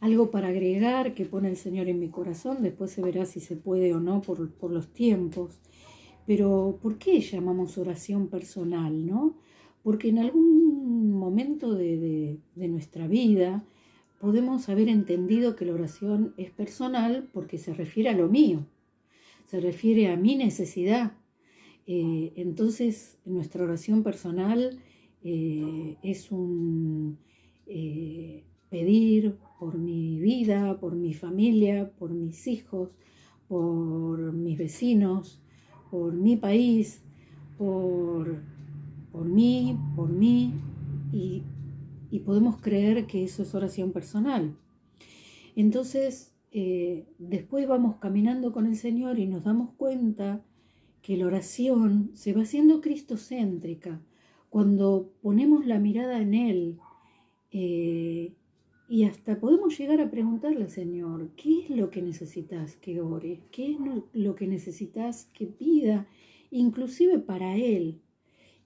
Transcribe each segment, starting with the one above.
algo para agregar que pone el Señor en mi corazón, después se verá si se puede o no por los tiempos. Pero ¿por qué llamamos oración personal, no? Porque en algún momento de nuestra vida podemos haber entendido que la oración es personal porque se refiere a lo mío, se refiere a mi necesidad. Entonces, nuestra oración personal es un pedir por mi vida, por mi familia, por mis hijos, por mis vecinos, por mi país, por mí, y podemos creer que eso es oración personal. Entonces, después vamos caminando con el Señor y nos damos cuenta que la oración se va haciendo cristocéntrica cuando ponemos la mirada en Él, y hasta podemos llegar a preguntarle al Señor, ¿qué es lo que necesitas que ore? ¿Qué es lo que necesitas que pida? Inclusive para Él.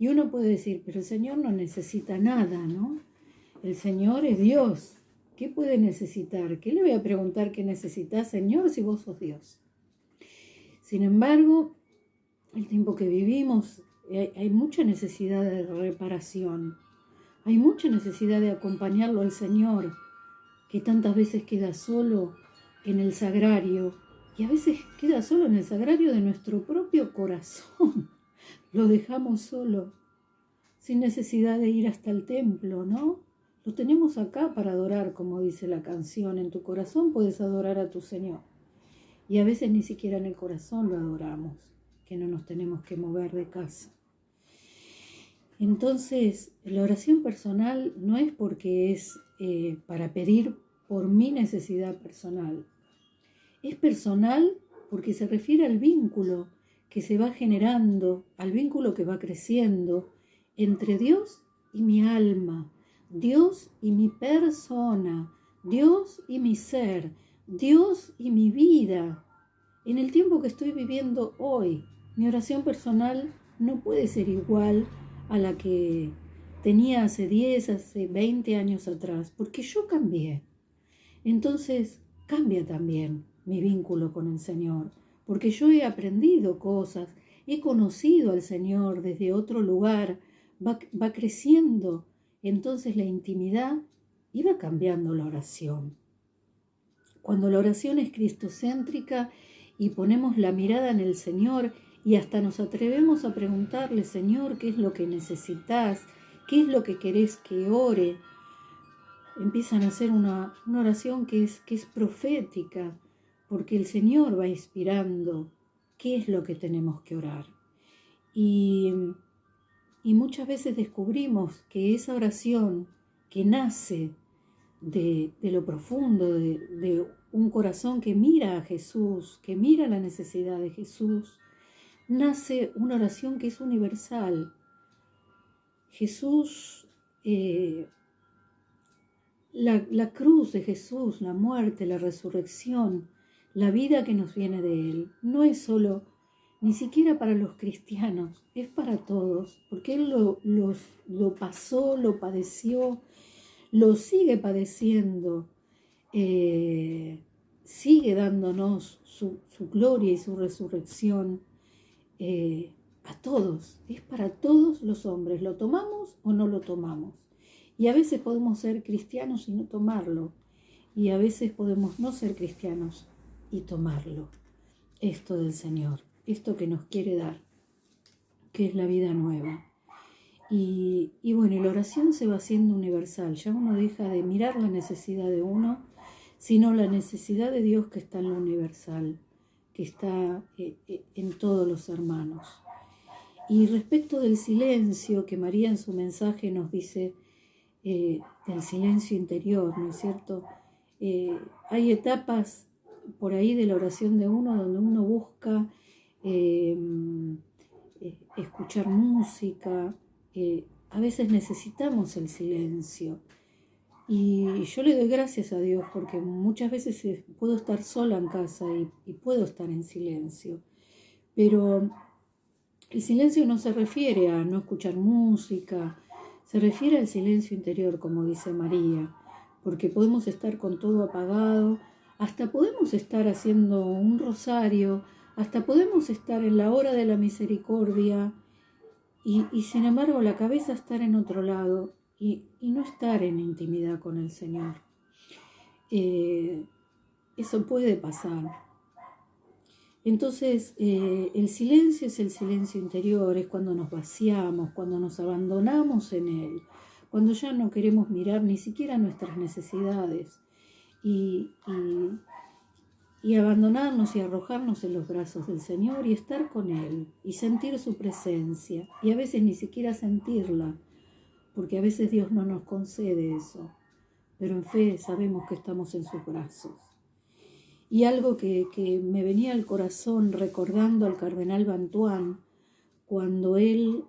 Y uno puede decir, pero el Señor no necesita nada, ¿no? El Señor es Dios. ¿Qué puede necesitar? ¿Qué le voy a preguntar qué necesitas, Señor, si vos sos Dios? Sin embargo, el tiempo que vivimos, hay mucha necesidad de reparación. Hay mucha necesidad de acompañarlo al Señor, que tantas veces queda solo en el sagrario, y a veces queda solo en el sagrario de nuestro propio corazón. Lo dejamos solo, sin necesidad de ir hasta el templo, ¿no? Lo tenemos acá para adorar, como dice la canción. En tu corazón puedes adorar a tu Señor. Y a veces ni siquiera en el corazón lo adoramos, que no nos tenemos que mover de casa. Entonces, la oración personal no es porque es para pedir por mi necesidad personal. Es personal porque se refiere al vínculo que se va generando, al vínculo que va creciendo entre Dios y mi alma, Dios y mi persona, Dios y mi ser, Dios y mi vida. En el tiempo que estoy viviendo hoy, mi oración personal no puede ser igual a la que tenía hace 10, hace 20 años atrás, porque yo cambié. Entonces cambia también mi vínculo con el Señor, porque yo he aprendido cosas, he conocido al Señor desde otro lugar, va creciendo, entonces la intimidad y va cambiando la oración. Cuando la oración es cristocéntrica y ponemos la mirada en el Señor y hasta nos atrevemos a preguntarle, Señor, ¿qué es lo que necesitas? ¿Qué es lo que querés que ore? Empiezan a hacer una oración que es profética, porque el Señor va inspirando qué es lo que tenemos que orar. Y muchas veces descubrimos que esa oración que nace de lo profundo, de un corazón que mira a Jesús, que mira la necesidad de Jesús, nace una oración que es universal. Jesús, la cruz de Jesús, la muerte, la resurrección, la vida que nos viene de Él, no es solo, ni siquiera para los cristianos, es para todos, porque Él lo pasó, lo padeció, lo sigue padeciendo, sigue dándonos su gloria y su resurrección a todos, es para todos los hombres, lo tomamos o no lo tomamos. Y a veces podemos ser cristianos y no tomarlo, y a veces podemos no ser cristianos y tomarlo, esto del Señor, esto que nos quiere dar, que es la vida nueva. Y bueno, la oración se va haciendo universal, ya uno deja de mirar la necesidad de uno, sino la necesidad de Dios que está en lo universal, que está en todos los hermanos. Y respecto del silencio, que María en su mensaje nos dice, del silencio interior, ¿no es cierto? Hay etapas por ahí de la oración de uno donde uno busca escuchar música, a veces necesitamos el silencio. Y yo le doy gracias a Dios porque muchas veces puedo estar sola en casa y puedo estar en silencio. Pero el silencio no se refiere a no escuchar música, se refiere al silencio interior, como dice María, porque podemos estar con todo apagado, hasta podemos estar haciendo un rosario, hasta podemos estar en la hora de la misericordia y sin embargo la cabeza estar en otro lado y no estar en intimidad con el Señor. Eso puede pasar. Entonces, el silencio es el silencio interior, es cuando nos vaciamos, cuando nos abandonamos en Él, cuando ya no queremos mirar ni siquiera nuestras necesidades y abandonarnos y arrojarnos en los brazos del Señor y estar con Él y sentir su presencia y a veces ni siquiera sentirla, porque a veces Dios no nos concede eso, pero en fe sabemos que estamos en sus brazos. Y algo que me venía al corazón recordando al cardenal Bantuán, cuando él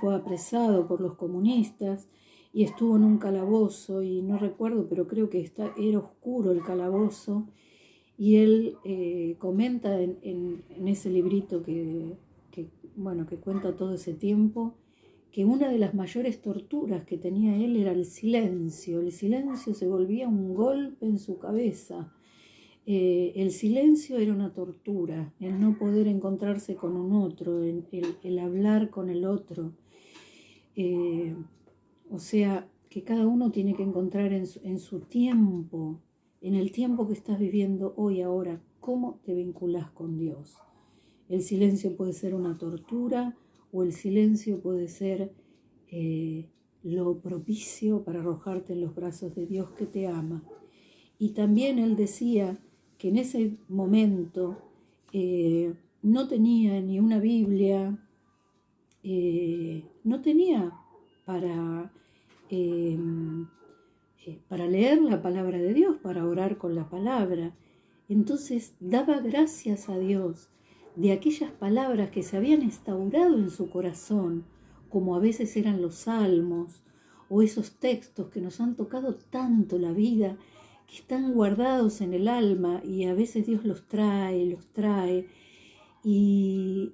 fue apresado por los comunistas y estuvo en un calabozo, y no recuerdo, pero creo que era oscuro el calabozo, y él comenta en ese librito que cuenta todo ese tiempo, que una de las mayores torturas que tenía él era el silencio. El silencio se volvía un golpe en su cabeza. El silencio era una tortura, el no poder encontrarse con un otro, el hablar con el otro. O sea, que cada uno tiene que encontrar en su tiempo, en el tiempo que estás viviendo hoy, ahora, cómo te vinculas con Dios. El silencio puede ser una tortura, o el silencio puede ser lo propicio para arrojarte en los brazos de Dios que te ama. Y también él decía que en ese momento no tenía ni una Biblia, no tenía para leer la palabra de Dios, para orar con la palabra. Entonces daba gracias a Dios de aquellas palabras que se habían instaurado en su corazón, como a veces eran los salmos o esos textos que nos han tocado tanto la vida, que están guardados en el alma y a veces Dios los trae y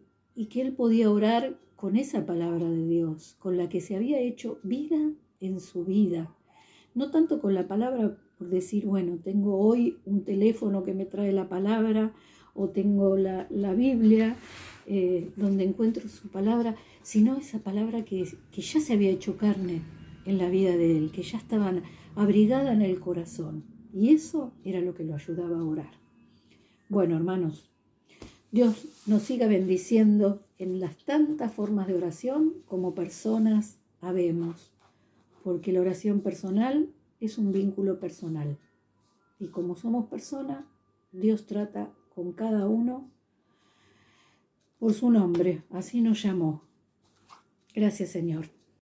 que él podía orar con esa palabra de Dios, con la que se había hecho vida en su vida. No tanto con la palabra por decir, bueno, tengo hoy un teléfono que me trae la palabra, o tengo la Biblia donde encuentro su palabra, sino esa palabra que ya se había hecho carne en la vida de él, que ya estaba abrigada en el corazón. Y eso era lo que lo ayudaba a orar. Bueno, hermanos, Dios nos siga bendiciendo en las tantas formas de oración como personas habemos, porque la oración personal es un vínculo personal. Y como somos personas, Dios trata con cada uno por su nombre, así nos llamó. Gracias, Señor.